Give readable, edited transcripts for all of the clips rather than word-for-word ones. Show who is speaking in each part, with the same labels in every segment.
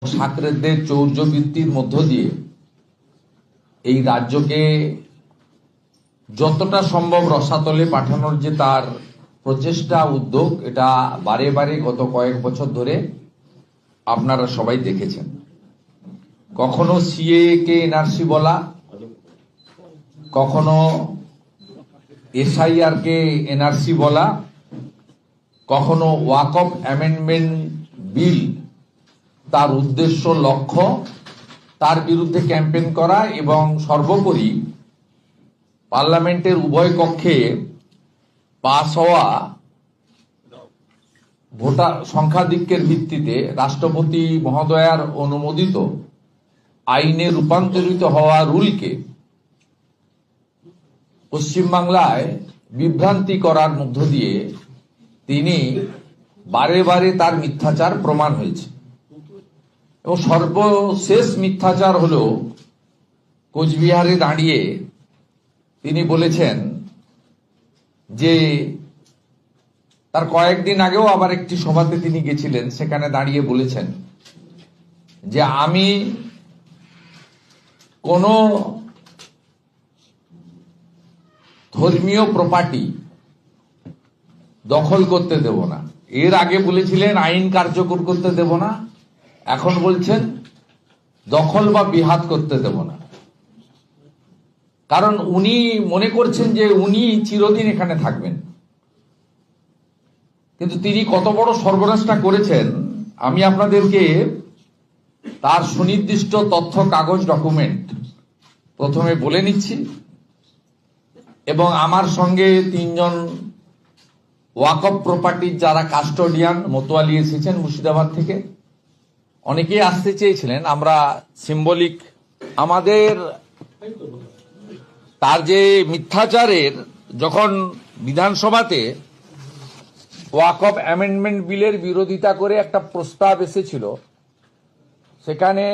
Speaker 1: সাকরেদদের চৌর্যবৃত্তির মধ্য দিয়ে এই রাজ্যকে যতটা সম্ভব রসাতলে পাঠানোর যে তার প্রচেষ্টা উদ্যোগ, এটা বারে বারে গত কয়েক বছর ধরে আপনারা সবাই দেখেছেন। কখনো সিএ কে এনআরসি বলা, কখনো এসআইআর কে এনআরসি বলা, কখনো ওয়াকফ অ্যামেন্ডমেন্ট বিল তার উদ্দেশ্য লক্ষ্য তার বিরুদ্ধে ক্যাম্পেইন করা এবং সর্বোপরি পার্লামেন্টের উভয় কক্ষে পাস হওয়া ভোটার সংখ্যাধিক্যের ভিত্তিতে রাষ্ট্রপতি মহোদয়ার অনুমোদিত আইনে রূপান্তরিত হওয়া রুলকে পশ্চিমবাংলায় বিভ্রান্তি করার মধ্য দিয়ে তিনি বারে বারে তার মিথ্যাচার প্রমাণ হয়েছে। এবং সর্বশেষ মিথ্যাচার হল কোচবিহারে দাঁড়িয়ে তিনি বলেছেন যে তার কয়েকদিন আগেও আবার একটি সভাতে তিনি গেছিলেন, সেখানে দাঁড়িয়ে বলেছেন যে আমি কোন ধর্মীয় প্রপার্টি দখল করতে দেব না। এর আগে বলেছিলেন আইন কার্যকর করতে দেব না, এখন বলছেন দখল বা বিহাত করতে দেব না। কারণ উনি মনে করছেন যে উনি চিরদিন এখানে থাকবেন। কিন্তু তিনি কত বড় সর্বনাশটা করেছেন আমি আপনাদেরকে তার সুনির্দিষ্ট তথ্য কাগজ ডকুমেন্ট প্রথমে বলে নিচ্ছি। এবং আমার সঙ্গে তিনজন ওয়াকফ প্রপার্টির যারা কাস্টোডিয়ান মতোয়ালি এসেছেন মুর্শিদাবাদ থেকে, অনেকেই আসতে চেয়েছিলেন। আমরা সিম্বলিক আমাদের তার যে মিথ্যাচারের যখন বিধানসভাতে ওয়াকফ অ্যামেন্ডমেন্ট বিলের বিরোধিতা করে একটা প্রস্তাব এসেছিল, সেখানে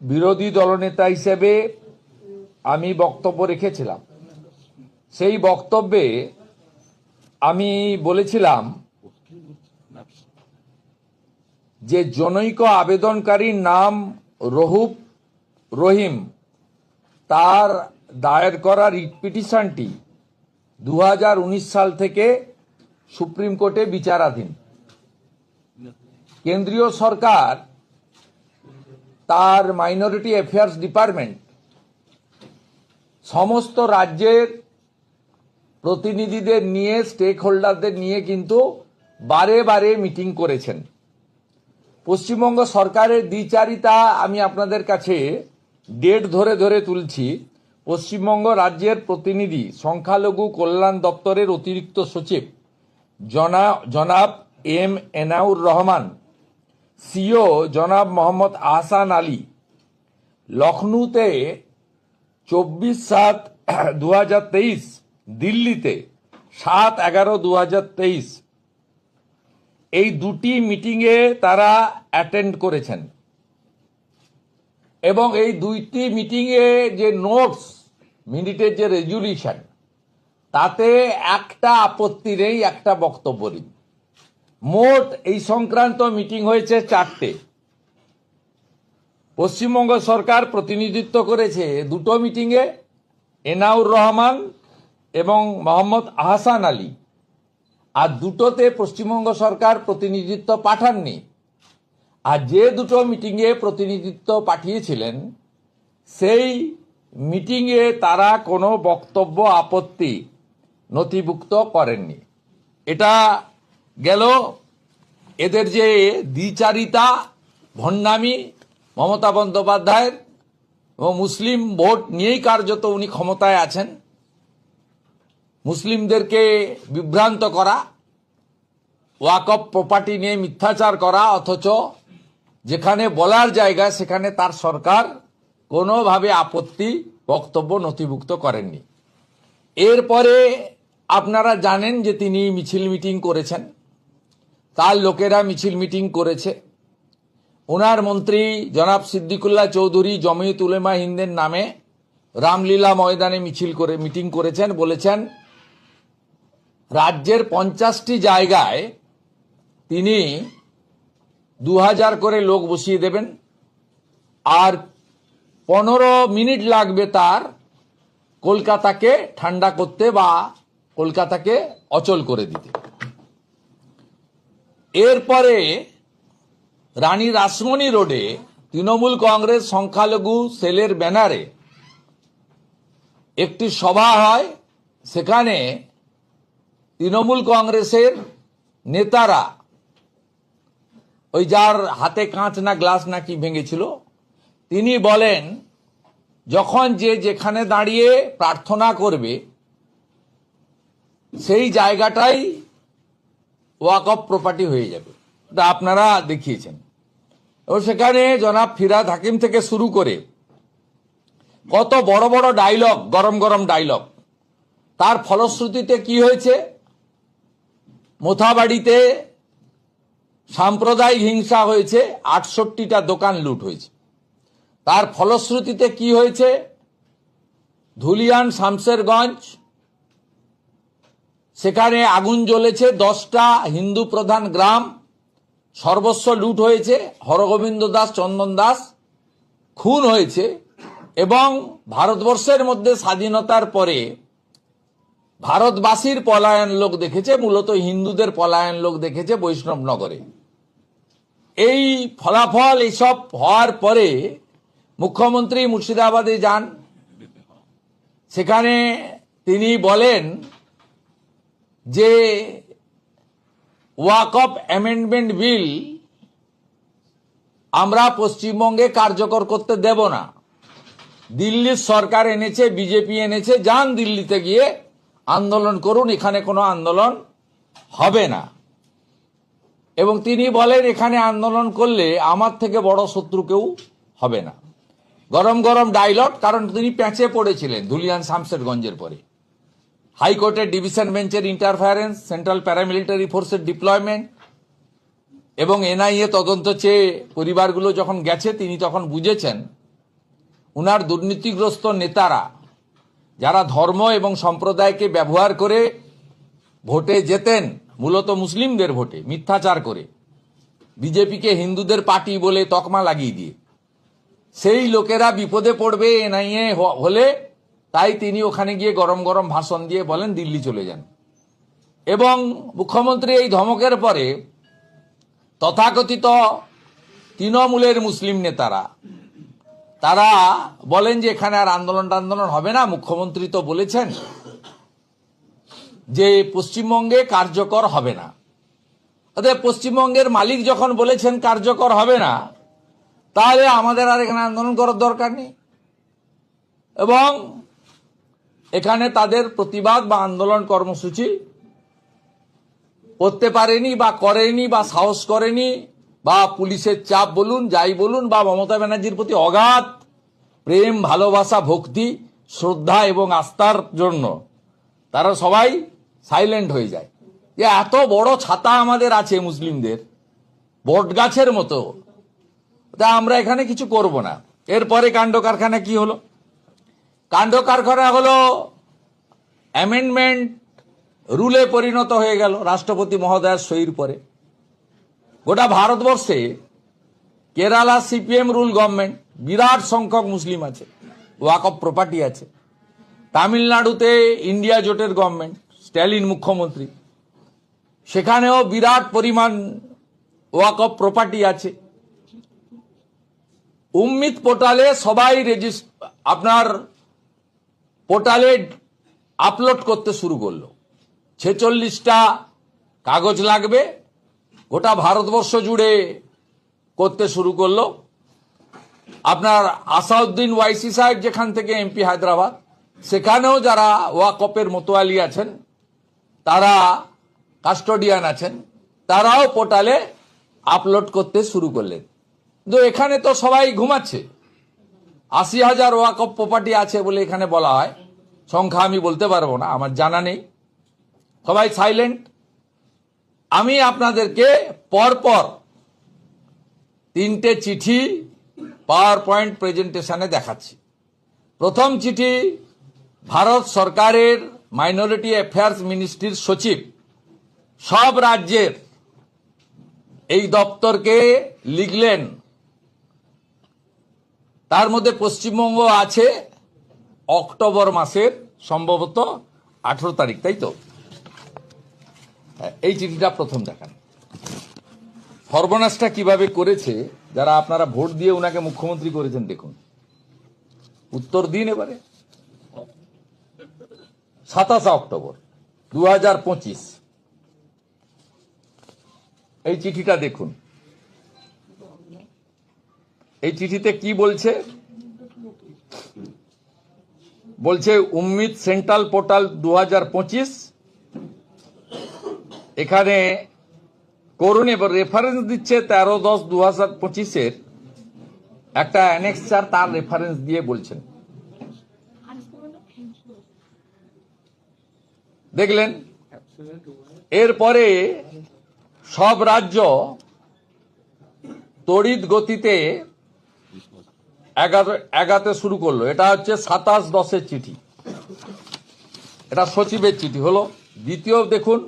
Speaker 1: বিরোধী দলনেতা হিসেবে আমি বক্তব্য রেখেছিলাম। সেই বক্তব্যে আমি বলেছিলাম যে জনৈক আবেদনকারীর নাম রহুব রহিম, তার দায়ের করা রিট পিটিশনটি 2019 সাল থেকে সুপ্রিম কোর্টে বিচারাধীন। কেন্দ্রীয় সরকার তার মাইনরিটি অ্যাফেয়ার্স ডিপার্টমেন্ট সমস্ত রাজ্যের প্রতিনিধিদের নিয়ে, স্টেক হোল্ডারদের নিয়ে কিন্তু বারে বারে মিটিং করেছেন। পশ্চিমবঙ্গ সরকারের দ্বিচারিতা আমি আপনাদের কাছে ডেট ধরে ধরে তুলছি। পশ্চিমবঙ্গ রাজ্যের প্রতিনিধি সংখ্যালঘু কল্যাণ দপ্তরের অতিরিক্ত সচিব জনাব এম এনাউর রহমান, সিও জনাব মোহাম্মদ আহসান আলী, লখনৌতে 24/7/2023, দিল্লিতে 7/11/2023 এই দুটি মিটিংয়ে তারা অ্যাটেন্ড করেছেন। এবং এই দুইটি মিটিংয়ে যে নোটস, মিনিটের যে রেজুলিউশন, তাতে একটা আপত্তি নেই, একটা বক্তব্য নেই। মোট এই সংক্রান্ত মিটিং হয়েছে 4টে। পশ্চিমবঙ্গ সরকার প্রতিনিধিত্ব করেছে দুটো মিটিংয়ে, এনাউর রহমান এবং মোহাম্মদ আহসান আলী। আর দুটোতে পশ্চিমবঙ্গ সরকার প্রতিনিধিত্ব পাঠাননি। আর যে দুটো মিটিংয়ে প্রতিনিধিত্ব পাঠিয়েছিলেন, সেই মিটিংয়ে তারা কোনো বক্তব্য আপত্তি নথিভুক্ত করেননি। এটা গেল এদের যে দ্বিচারিতা, ভণ্ডামি মমতা বন্দ্যোপাধ্যায়ের, এবং মুসলিম ভোট নিয়েই কার্যত উনি ক্ষমতায় আছেন। মুসলিমদেরকে বিভ্রান্ত করা, ওয়াকফ প্রপার্টি নিয়ে মিথ্যাচার করা, অথচ যেখানে বলার জায়গা সেখানে তার সরকার কোনোভাবে আপত্তি বক্তব্য নথিভুক্ত করেননি। এরপরে আপনারা জানেন যে তিনি মিছিল মিটিং করেছেন, তার লোকেরা মিছিল মিটিং করেছে। ওনার মন্ত্রী জনাব সিদ্দিকুল্লাহ চৌধুরী জমিয়ত উলেমা হিন্দের নামে রামলীলা ময়দানে মিটিং করেছেন। বলেছেন রাজ্যের 50টি জায়গায় তিনি 2000 করে লোক বসিয়ে দেবেন, আর 15 মিনিট লাগবে তার কলকাতাকে ঠান্ডা করতে বা কলকাতাকে অচল করে দিতে। এরপরে রানী রাসমণি রোডে তৃণমূল কংগ্রেস সংখ্যালঘু সেলের ব্যানারে একটি সভা হয়। সেখানে তৃণমূল কংগ্রেসের নেতারা, ওই যার হাতে কাঁচ না গ্লাস না কি ভেঙেছিল, তিনি বলেন যখন যে যেখানে দাঁড়িয়ে প্রার্থনা করবে সেই জায়গাটাই ওয়াকফ প্রপার্টি হয়ে যাবে। এটা আপনারা দেখিয়েছেন। ও সেখানে জনাব ফিরহাদ হাকিম থেকে শুরু করে কত বড় বড় ডায়লগ, গরম গরম ডায়লগ। তার ফলশ্রুতিতে কি হয়েছে? মোথাবাড়িতে সাম্প্রদায়িক হিংসা হয়েছে, 68টা দোকান লুট হয়েছে। তার ফলশ্রুতিতে কি হয়েছে? ধুলিয়ান শামশেরগঞ্জ, সেখানে আগুন জ্বলেছে, 10টা হিন্দু প্রধান গ্রাম, সর্বস্ব লুট হয়েছে, হরগোবিন্দ দাস, চন্দন দাস খুন হয়েছে। এবং ভারতবর্ষের মধ্যে স্বাধীনতার পরে ভারতবাসীর পলায়ন লোক দেখেছে, মূলত হিন্দুদের পলায়ন লোক দেখেছে বৈষ্ণবনগরে। এই ফলাফল এসব হওয়ার পরে মুখ্যমন্ত্রী মুর্শিদাবাদে যান। সেখানে তিনি বলেন যে ওয়াকফ অ্যামেন্ডমেন্ট বিল আমরা পশ্চিমবঙ্গে কার্যকর করতে দেব না। দিল্লির সরকার এনেছে, বিজেপি এনেছে, যান দিল্লিতে গিয়ে আন্দোলন করুন, এখানে কোনো আন্দোলন হবে না। এবং তিনি বলেন এখানে আন্দোলন করলে আমার থেকে বড় শত্রু কেউ হবে না। গরম গরম ডায়লগ, কারণ তিনি প্যাঁচে পড়েছিলেন ধুলিয়ান শামশেরগঞ্জের পরে। হাইকোর্টের ডিভিশন বেঞ্চের ইন্টারফারেন্স, সেন্ট্রাল প্যারামিলিটারি ফোর্সের ডিপ্লয়মেন্ট এবং এনআইএ তদন্ত চেয়ে পরিবারগুলো যখন গেছে, তিনি তখন বুঝেছেন উনার দুর্নীতিগ্রস্ত নেতারা, যারা ধর্ম এবং সম্প্রদায়কে ব্যবহার করে ভোটে জেতেন, মূলত মুসলিমদের ভোটে মিথ্যাচার করে, বিজেপিকে হিন্দুদের পার্টি বলে তকমা লাগিয়ে দিয়ে, সেই লোকেরা বিপদে পড়বে এনআইএ হলে। তাই তিনি ওখানে গিয়ে গরম গরম ভাষণ দিয়ে বলেন দিল্লি চলে যান। এবং মুখ্যমন্ত্রী এই ধমকের পরে তথাকথিত তৃণমূলের মুসলিম নেতারা তারা বলেন যে এখানে আর আন্দোলন হবে না, মুখ্যমন্ত্রী তো বলেছেন যে পশ্চিমবঙ্গে কার্যকর হবে না। অতএব পশ্চিমবঙ্গের মালিক যখন বলেছেন কার্যকর হবে না, তাহলে আমাদের আর এখানে আন্দোলন করার দরকার নেই। এবং এখানে তাদের প্রতিবাদ বা আন্দোলন কর্মসূচি করতে পারেনি বা করেনি বা সাহস করেনি, বা পুলিশের চাপ বলুন, যাই বলুন, বা মমতা ব্যানার্জির প্রতি অগাধ প্রেম, ভালোবাসা, ভক্তি, শ্রদ্ধা এবং আস্থার জন্য তারা সবাই সাইলেন্ট হয়ে যায়। যে এত বড় ছাতা আমাদের আছে মুসলিমদের, বট গাছের মতো, তা আমরা এখানে কিছু করব না। এরপরে কাণ্ড কারখানা কি হলো? কাণ্ড কারখানা হলো অ্যামেন্ডমেন্ট রুলে পরিণত হয়ে গেল রাষ্ট্রপতি মহোদয়ের সইর পরে। গোটা ভারতবর্ষে কেরালা সিপিএম রুল গভর্নমেন্ট, বিরাট সংখ্যক মুসলিম আছে, ওয়াকফ প্রপার্টি আছে। তামিলনাড়ুতে ইন্ডিয়া জোটের গভর্নমেন্ট, স্ট্যালিন মুখ্যমন্ত্রী, সেখানেও বিরাট পরিমাণ ওয়াকফ প্রপার্টি আছে। উম্মিত পোর্টালে সবাই আপনার পোর্টালে আপলোড করতে শুরু করলো। 46টা কাগজ লাগবে, গোটা ভারতবর্ষ জুড়ে করতে শুরু করলো। আপনার আসাউদ্দিন ওয়াইসি সাহেব যেখান থেকে এমপি হায়দ্রাবাদ, সেখানেও যারা ওয়াকফের মোতোয়ালি আছেন, তারা কাস্টোডিয়ান আছেন, তারাও পোর্টালে আপলোড করতে শুরু করলেন। কিন্তু এখানে তো সবাই ঘুমাচ্ছে। 80,000 ওয়াকফ প্রপার্টি আছে বলে এখানে বলা হয়, সংখ্যা আমি বলতে পারবো না, আমার জানা নেই, সবাই সাইলেন্ট। আমি আপনাদেরকে পরপর 3টে চিঠি পাওয়ার পয়েন্ট প্রেজেন্টেশনে দেখাচ্ছি। প্রথম চিঠি ভারত সরকারের মাইনরিটি অ্যাফেয়ার্স মিনিস্ট্রির সচিব সব রাজ্যের এই দপ্তরকে লিখলেন, তার মধ্যে পশ্চিমবঙ্গ আছে অক্টোবর মাসের সম্ভবত 18 তারিখ, তাই তো? এই চিঠিটা প্রথম দেখান। সর্বনাশটা কিভাবে করেছে, যারা আপনারা ভোট দিয়ে উনাকে মুখ্যমন্ত্রী করেছেন, দেখুন। উত্তর দিন এবারে। 27 অক্টোবর 2025 এই চিঠিটা দেখুন। এই চিঠিতে কি বলছে? বলছে উম্মিদ সেন্ট্রাল পোর্টাল 2025, এখানে করুন, এবার রেফারেন্স দিচ্ছে 13-10-2025 একটা অ্যানেক্সার, তার রেফারেন্স দিয়ে বলছেন। দেখলেন? এরপরে সব রাজ্য তড়িৎ গতিতে এগাতে শুরু করলো। এটা হচ্ছে 27-10 চিঠি, এটা সচিবের চিঠি হলো। দ্বিতীয় দেখুন,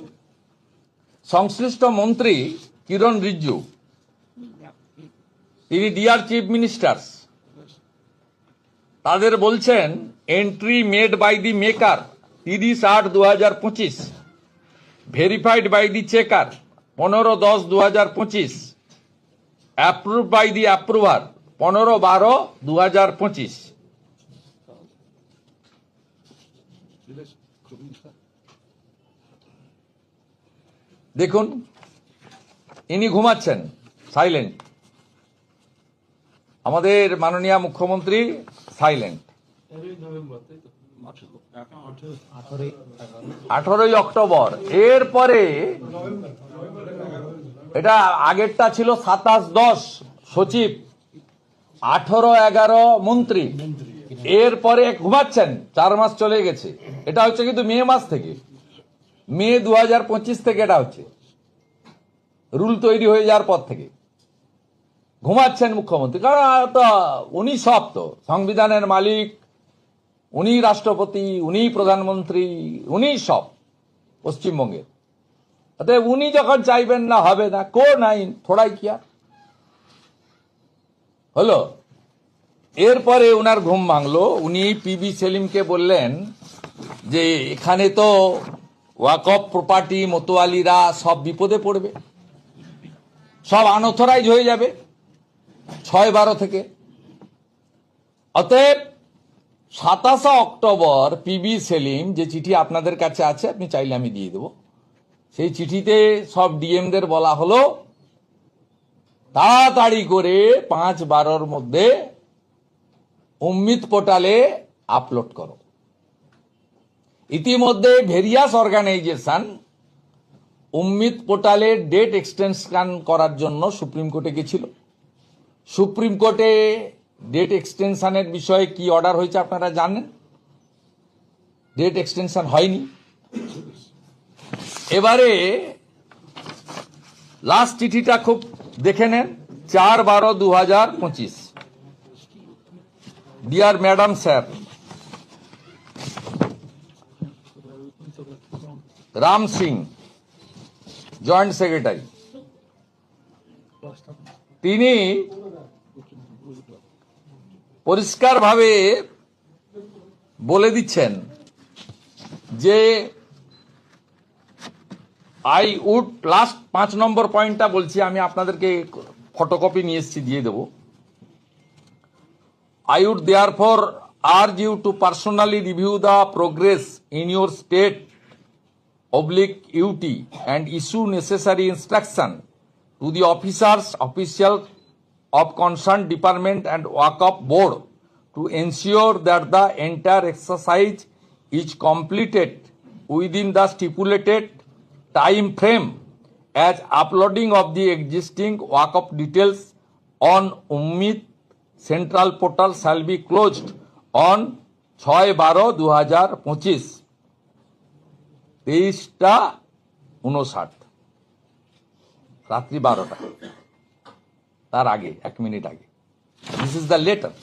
Speaker 1: সংশ্লিষ্ট মন্ত্রী কিরণ রিজিজু, তিনি ডিয়ার চিফ মিনিস্টার্স, তাদের বলছেন entry made by the maker 30-8-2025, verified by the checker 15-10-2025, approve by the approver 15-12-2025। দেখুন, ইনি ঘুমাচ্ছেন, সাইলেন্ট। আমাদের মাননীয় মুখ্যমন্ত্রী সাইলেন্ট। 18 অক্টোবর। এরপরে এটা আগেরটা ছিল 27-10 সচিব, 18-11 মন্ত্রী। এরপরে ঘুমাচ্ছেন, 4 মাস চলে গেছে। এটা হচ্ছে কিন্তু মে মাস থেকে, মে 2025 থেকে এটা হচ্ছে, রুল তৈরি হয়ে যাওয়ার পর থেকে ঘুমাচ্ছেন মুখ্যমন্ত্রী। কারণ উনি সব তো, সংবিধানের মালিক উনি, রাষ্ট্রপতি উনি, প্রধানমন্ত্রী উনি সব পশ্চিমবঙ্গের। অতএব উনি যখন চাইবেন না, হবে না, কোন আইন থোড়াই কিয়া হলো। এরপরে উনার ঘুম ভাঙলো। উনি পিবি সেলিমকে বললেন যে এখানে তো ওয়াকফ প্রপার্টি মতোয়ালিরা সব বিপদে পড়বে, সব আনঅথরাইজ হয়ে যাবে 6-12 থেকে। অতএব 27 অক্টোবর পিবি সেলিম, যে চিঠি আপনাদের কাছে আছে, আপনি চাইলে আমি দিয়ে দেব, সেই চিঠিতে সব ডিএমদের বলা হলো তাড়াতাড়ি করে 5-12-র মধ্যে উম্মিদ পোর্টালে আপলোড করো। ইতিমধ্যে ভেরিয়াস অর্গানাইজেশন উম্মিদ পোর্টালে ডেট এক্সটেনশন করার জন্য সুপ্রিম কোর্টে গেছিল। সুপ্রিম কোর্টে ডেট এক্সটেনশনের বিষয়ে কি অর্ডার হয়েছে আপনারা জানেন? ডেট এক্সটেনশন হয়নি। এবারে লাস্ট চিঠিটা খুব দেখে নেন, 4-12-2025। Deer madam sir, Ram Singh, joint secretary, তিনি পরিষ্কারভাবে বলে দিচ্ছেন যে আই উড, লাস্ট 5 নম্বর পয়েন্টটা বলছি আমি, আপনাদেরকে ফটোকপি নিয়ে এসেছি, দিয়ে দেব। I would therefore urge you to personally review the progress in your state/UT and issue necessary instruction to the officials of concerned department and Waqf board to ensure that the entire exercise is completed within the stipulated time frame, as uploading of the existing Waqf details on Ummid Central Portal shall be closed on 6-12-2025, 23:59 রাত্রি 12টা, তার আগে 1 minute আগে। This is the letter.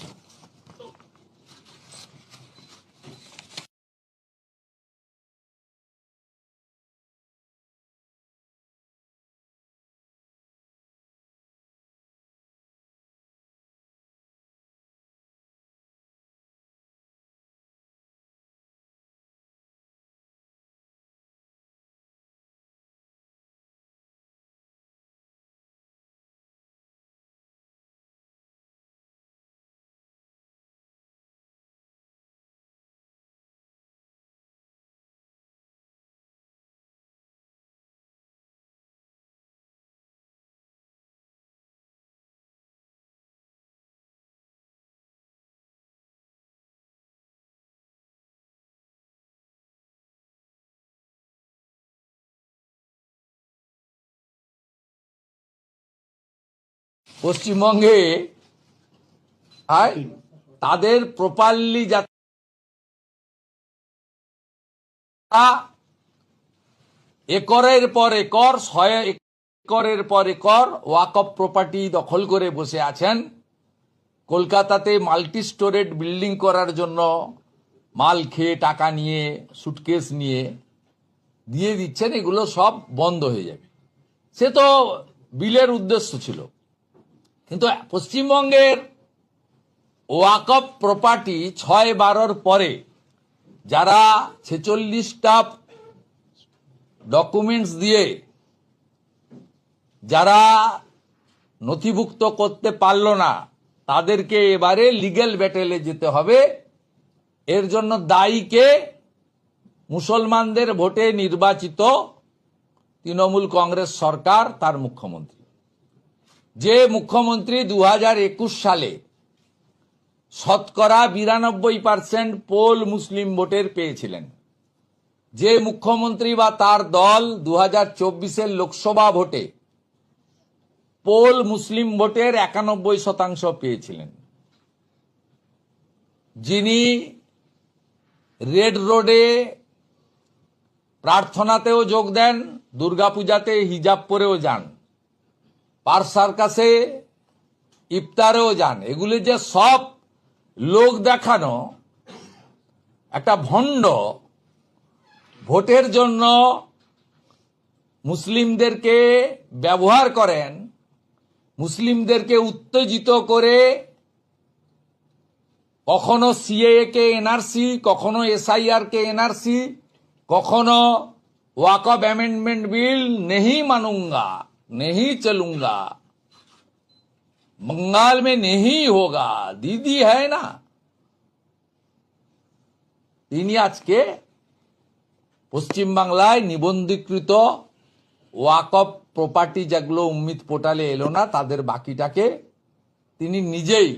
Speaker 1: পশ্চিমবঙ্গে তাদের properly একরের পর acre 100 একরের পর একর ওয়াকফ প্রপার্টি দখল করে বসে আছেন। কলকাতাতে মাল্টি স্টোরেড বিল্ডিং করার জন্য মাল খেয়ে টাকা নিয়ে সুটকেস নিয়ে দিয়ে দিচ্ছেন, এগুলো সব বন্ধ হয়ে যাবে। সে তো বিলের উদ্দেশ্য ছিল, কিন্তু পশ্চিমবঙ্গের ওয়াকফ প্রপার্টি 6/12 পরে যারা 46টা ডকুমেন্টস দিয়ে যারা নথিভুক্ত করতে পারল না, তাদেরকে এবারে লিগ্যাল ব্যাটেলে যেতে হবে। এর জন্য দায়ী কে? মুসলমানদের ভোটে নির্বাচিত তৃণমূল কংগ্রেস সরকার, তার মুখ্যমন্ত্রী। যে মুখ্যমন্ত্রী 2021 সালে শতকরা 92% পোল মুসলিম ভোটের পেয়েছিলেন, যে মুখ্যমন্ত্রী বা তার দল 2024 লোকসভা ভোটে পোল মুসলিম ভোটের 91% পেয়েছিলেন, যিনি রেড রোডে প্রার্থনাতেও যোগ দেন, দুর্গাপূজাতে হিজাব পরেও যান, পার সার্কাসে ইফতারেও যান, এগুলি যে সব লোক দেখানো একটা ভণ্ড, ভোটের জন্য মুসলিমদেরকে ব্যবহার করেন, মুসলিমদেরকে উত্তেজিত করে কখনো সিএএ কে এনআরসি, কখনো এসআইআর কে এনআরসি, কখনো ওয়াকফ অ্যামেন্ডমেন্ট বিল नहीं मानूंगा, नहीं चलूंगा, बंगाल में नहीं होगा, दीदी है ना। তিনি আজকে পশ্চিমবাংলায় নিবন্ধীকৃত ওয়াকফ প্রপার্টি যেগুলো উম্মিত পোর্টালে এলো না, তাদের বাকিটাকে তিনি নিজেই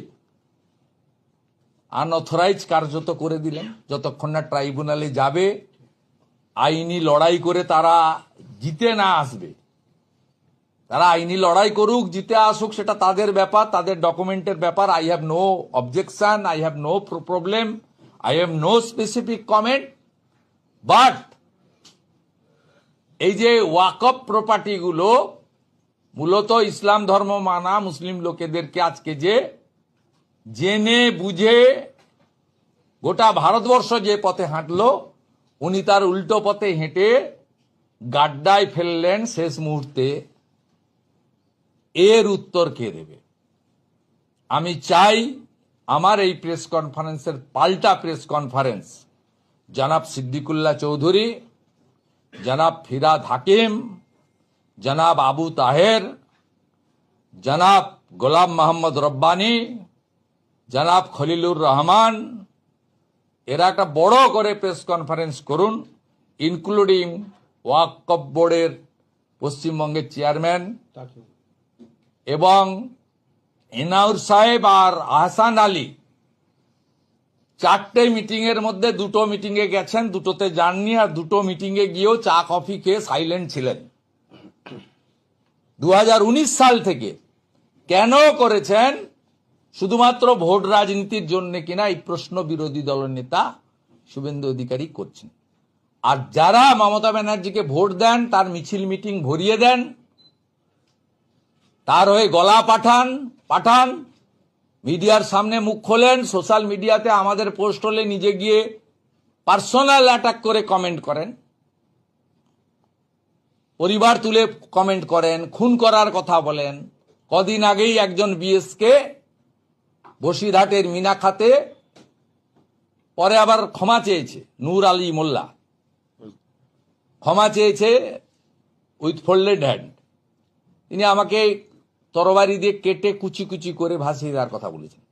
Speaker 1: আনঅথরাইজ কার্যত করে দিলেন। যতক্ষণ না ট্রাইব্যুনালে যাবে, আইনি লড়াই করে তারা জিতে না আসবে, তারা আইনি লড়াই করুক, জিতে আসুক, সেটা তাদের ব্যাপার, তাদের ডকুমেন্টের ব্যাপার। I have no objection, I have no problem, I have no specific comment. But এই যে ওয়াকফ প্রপার্টি গুলো মূলত ইসলাম ধর্ম মানা মুসলিম লোকেদেরকে আজকে যে জেনে বুঝে গোটা ভারতবর্ষ যে পথে হাঁটলো, উনি তার উল্টো পথে হেঁটে গাড্ডায় ফেললেন শেষ মুহূর্তে। এর উত্তর কে দেবে? আমি চাই আমার এই প্রেস কনফারেন্সের পাল্টা প্রেস কনফারেন্স জনাব সিদ্দিকুল্লাহ চৌধুরী, জনাব ফিরাদ হাকিম, জনাব আবু তাহের, জনাব গোলাম মোহাম্মদ রব্বানী, জনাব খলিলুর রহমান, এরা একটা বড় করে প্রেস কনফারেন্স করুন, ইনক্লুডিং ওয়াকফ বোর্ডের পশ্চিমবঙ্গের চেয়ারম্যান এবং এনাউর সাহেব আর আহসান আলী। 4টে মিটিং এর মধ্যে 2টো মিটিংয়ে গেছেন, 2টোতে যাননি, আর 2টো মিটিংয়ে গিয়েও চা কফি খেয়ে সাইলেন্ট ছিলেন। 2019 সাল থেকে কেন করেছেন? শুধুমাত্র ভোট রাজনীতির জন্য কিনা, এই প্রশ্ন বিরোধী দলের নেতা শুভেন্দু অধিকারী করছেন। আর যারা মমতা ব্যানার্জিকে ভোট দেন, তার মিছিল মিটিং ভরিয়ে দেন, তার হয়ে গলা পাঠান, মিডিয়ার সামনে মুখ খোলেন, সোশ্যাল মিডিয়াতে আমাদের পোস্ট হলে নিজে গিয়ে পার্সোনাল অ্যাটাক করে কমেন্ট করেন, পরিবার তুলে কমেন্ট করেন, খুন করার কথা বলেন। কদিন আগেই একজন বিএসকে বসিরহাটের মিনাখাতে, পরে আবার ক্ষমা চেয়েছে, নূর আলী মোল্লা ক্ষমা চেয়েছে উইথ ফোল্ডেড হ্যান্ড। তিনি আমাকে তরবারি দিয়ে কেটে কুচি কুচি করে ভাসিয়ে দেওয়ার কথা বলেছেন।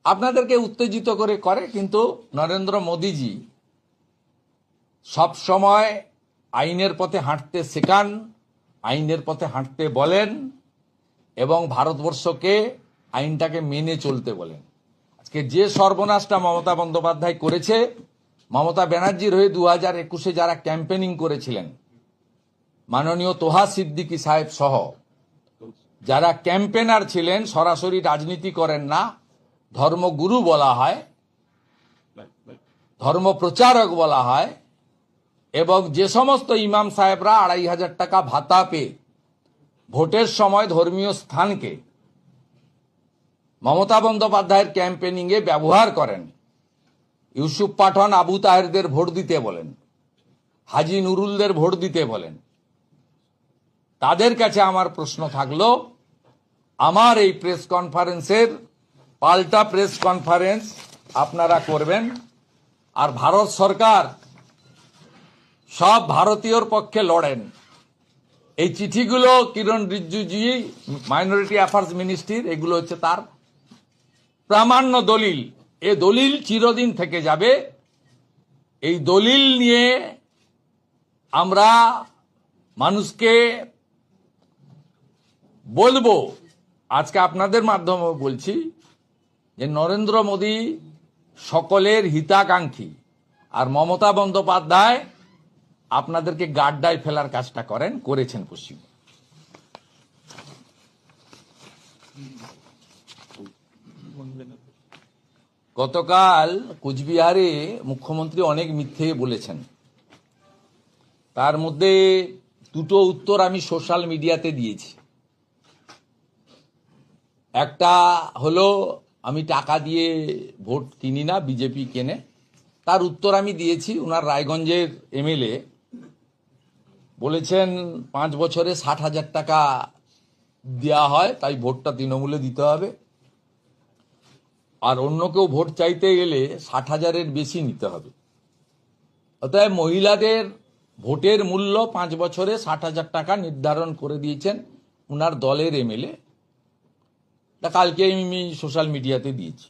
Speaker 1: আপনাদেরকে উত্তেজিত করে, কিন্তু নরেন্দ্র মোদীজি সব সময় আইনের পথে হাঁটতে শেখান, আইনের পথে হাঁটতে বলেন এবং ভারতবর্ষকে আইনটাকে মেনে চলতে বলেন। আজকে যে সর্বনাশটা মমতা বন্দ্যোপাধ্যায় করেছে, মমতা ব্যানার্জির হয়ে 2021-এ যারা ক্যাম্পেনিং করেছিলেন, মাননীয় তোহা সিদ্দিকী সাহেব সহ, যারা ক্যাম্পেনার ছিলেন, সরাসরি রাজনীতি করেন না, ধর্মগুরু বলা হয়, ধর্ম প্রচারক বলা হয়, এবং যে সমস্ত ইমাম সাহেবরা 2,500 টাকা ভাতা পেয়ে ভোটের সময় ধর্মীয় স্থানকে মমতা বন্দ্যোপাধ্যায়ের ক্যাম্পেনিংয়ে ব্যবহার করেন, ইউসুফ পাঠান আবু তাহেরদের ভোট দিতে বলেন, হাজি নুরুলদের ভোট দিতে বলেন, তাদের কাছে আমার প্রশ্ন থাকলো, আমার এই প্রেস কনফারেন্সের পাল্টা প্রেস কনফারেন্স আপনারা করবেন, আর ভারত সরকার সব ভারতীয়র পক্ষে লড়েন। এই চিঠিগুলো কিরণ রিজিজুজি, মাইনরিটি অ্যাফেয়ার্স মিনিস্ট্রির, এগুলো হচ্ছে তার প্রামাণ্য দলিল। এ দলিল চিরদিন থেকে যাবে। এই দলিল নিয়ে আমরা মানুষকে বলবো, আজকে আপনাদের মাধ্যমে বলছি যে নরেন্দ্র মোদী সকলের হিতাকাঙ্ক্ষী, আর মমতা বন্দ্যোপাধ্যায় আপনাদেরকে গাড্ডায় ফেলার কাজটা করেছেন পশ্চিম। গতকাল কুচবিহারে মুখ্যমন্ত্রী অনেক মিথ্যে বলেছেন, তার মধ্যে দুটো উত্তর আমি সোশ্যাল মিডিয়াতে দিয়েছি। একটা হলো আমি টাকা দিয়ে ভোট কিনি না, বিজেপি কেনে, তার উত্তর আমি দিয়েছি। ওনার রায়গঞ্জের এমএলএ বলেছেন 5 বছরে 60,000 টাকা দেওয়া হয়, তাই ভোটটা তৃণমূলে দিতে হবে, আর অন্য কেউ ভোট চাইতে গেলে 60,000-এর বেশি নিতে হবে। অতএব মহিলাদের ভোটের মূল্য 5 বছরে 60,000 টাকা নির্ধারণ করে দিয়েছেন ওনার দলের এমএলএ। তা কালকে আমি সোশ্যাল মিডিয়াতে দিয়েছি।